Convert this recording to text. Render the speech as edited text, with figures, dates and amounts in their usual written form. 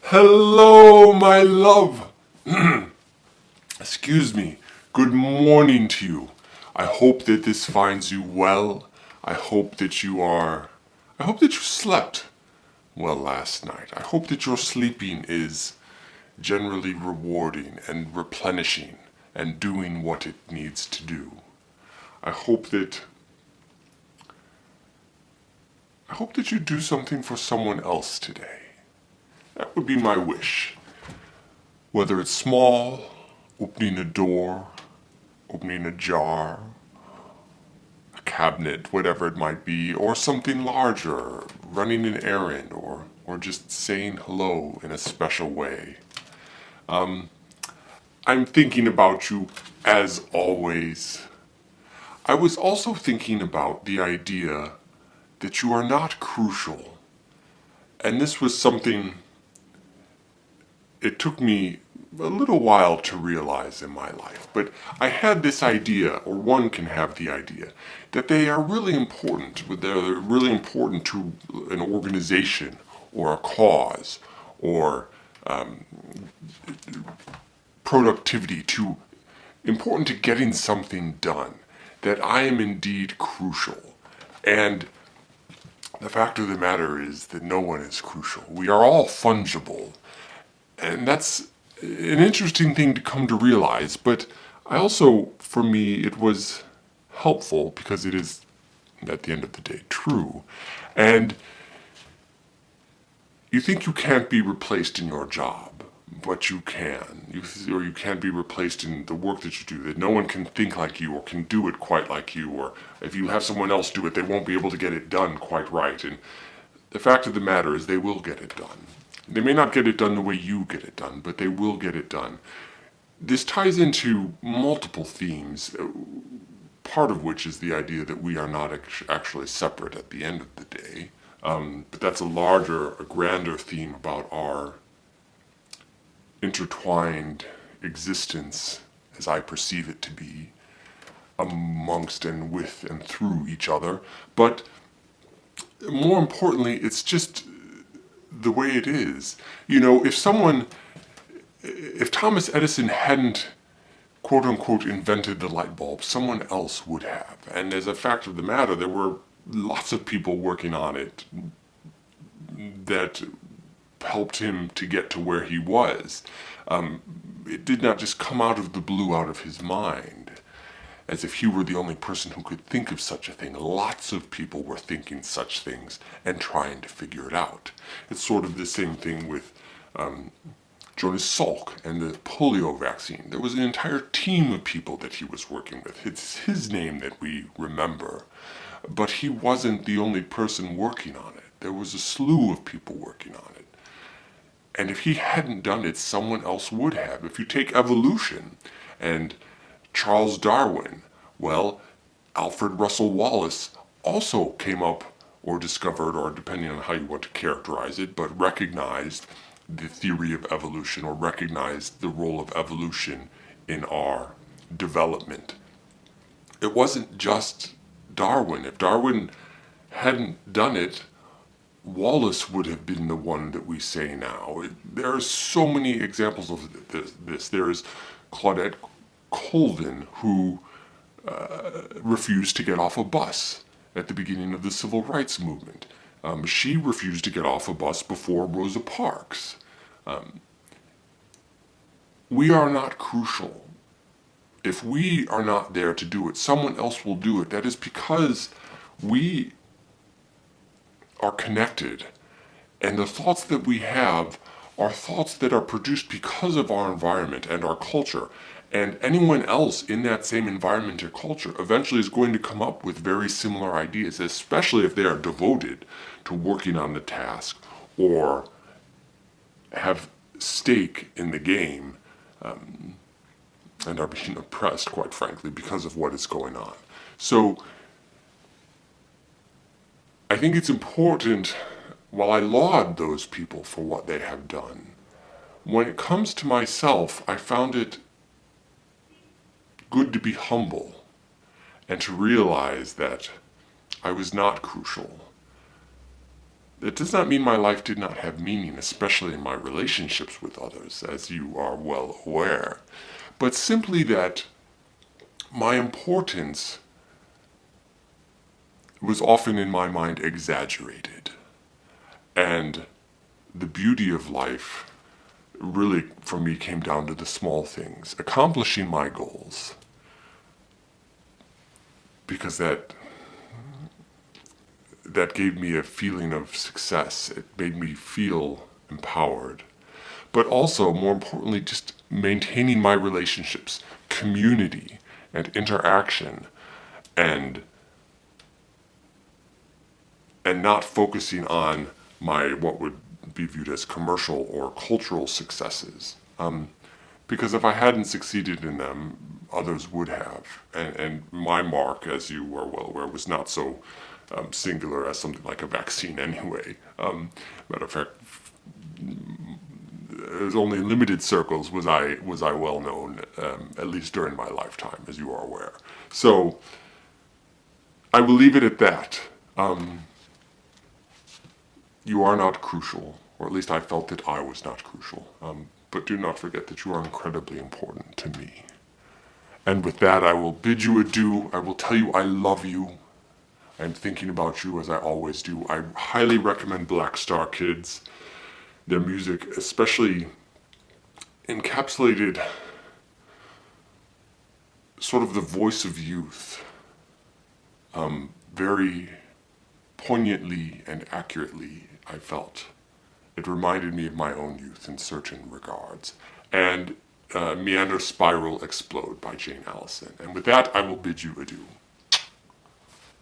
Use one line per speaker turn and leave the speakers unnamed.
Hello, my love. Excuse me. Good morning to you. I hope that this finds you well. I hope that you slept well last night. I hope that your sleeping is generally rewarding and replenishing and doing what it needs to do. I hope that you do something for someone else today. That would be my wish. Whether it's small, opening a door, opening a jar, a cabinet, whatever it might be, or something larger, running an errand, or just saying hello in a special way. I'm thinking about you as always. I was also thinking about the idea that you are not crucial. And this was something it took me a little while to realize in my life, but I had this idea, or one can have the idea, that they are really important. They're really important to an organization or a cause or productivity, important to getting something done, that I am indeed crucial. And the fact of the matter is that no one is crucial. We are all fungible. And that's an interesting thing to come to realize, but I also, for me, it was helpful because it is, at the end of the day, true. And you think you can't be replaced in your job, but you can. Or you can't be replaced in the work that you do, that no one can think like you or can do it quite like you, or if you have someone else do it, they won't be able to get it done quite right. And the fact of the matter is they will get it done. They may not get it done the way you get it done, but they will get it done. This ties into multiple themes, part of which is the idea that we are not actually separate at the end of the day. But that's a grander theme about our intertwined existence, as I perceive it to be, amongst and with and through each other. But more importantly, it's just the way it is. You know, if Thomas Edison hadn't quote unquote invented the light bulb, someone else would have. And as a fact of the matter, there were lots of people working on it that helped him to get to where he was. It did not just come out of the blue, out of his mind, as if he were the only person who could think of such a thing. Lots of people were thinking such things and trying to figure it out. It's sort of the same thing with Jonas Salk and the polio vaccine. There was an entire team of people that he was working with. It's his name that we remember. But he wasn't the only person working on it. There was a slew of people working on it. And if he hadn't done it, someone else would have. If you take evolution and Charles Darwin, well, Alfred Russel Wallace also came up or discovered, or depending on how you want to characterize it, but recognized the theory of evolution or recognized the role of evolution in our development. It wasn't just Darwin. If Darwin hadn't done it, Wallace would have been the one that we say now. There are so many examples of this. There is Claudette Colvin, who refused to get off a bus at the beginning of the civil rights movement. She refused to get off a bus before Rosa Parks. We are not crucial. If we are not there to do it, someone else will do it. That is because we are connected, and the thoughts that we have are thoughts that are produced because of our environment and our culture. And anyone else in that same environment or culture eventually is going to come up with very similar ideas, especially if they are devoted to working on the task or have stake in the game, and are being oppressed, quite frankly, because of what is going on. So I think it's important, while I laud those people for what they have done, when it comes to myself, I found it good to be humble and to realize that I was not crucial. It does not mean my life did not have meaning, especially in my relationships with others, as you are well aware, but simply that my importance was often in my mind exaggerated. And the beauty of life really, for me, came down to the small things, accomplishing my goals, because that gave me a feeling of success. It made me feel empowered. But also, more importantly, just maintaining my relationships, community, and interaction, and not focusing on my what would be viewed as commercial or cultural successes. Because if I hadn't succeeded in them, others would have. And my mark, as you are well aware, was not so singular as something like a vaccine anyway. Matter of fact, there's only in limited circles was I well known, at least during my lifetime, as you are aware. So I will leave it at that. You are not crucial, or at least I felt that I was not crucial. But do not forget that you are incredibly important to me. And with that, I will bid you adieu. I will tell you I love you. I'm thinking about you as I always do. I highly recommend BLACKSTARKIDS. Their music, especially encapsulated sort of the voice of youth, very poignantly and accurately, I felt. It reminded me of my own youth in certain regards. And Meander, Spiral, Explode by Jane Alison. And with that, I will bid you adieu.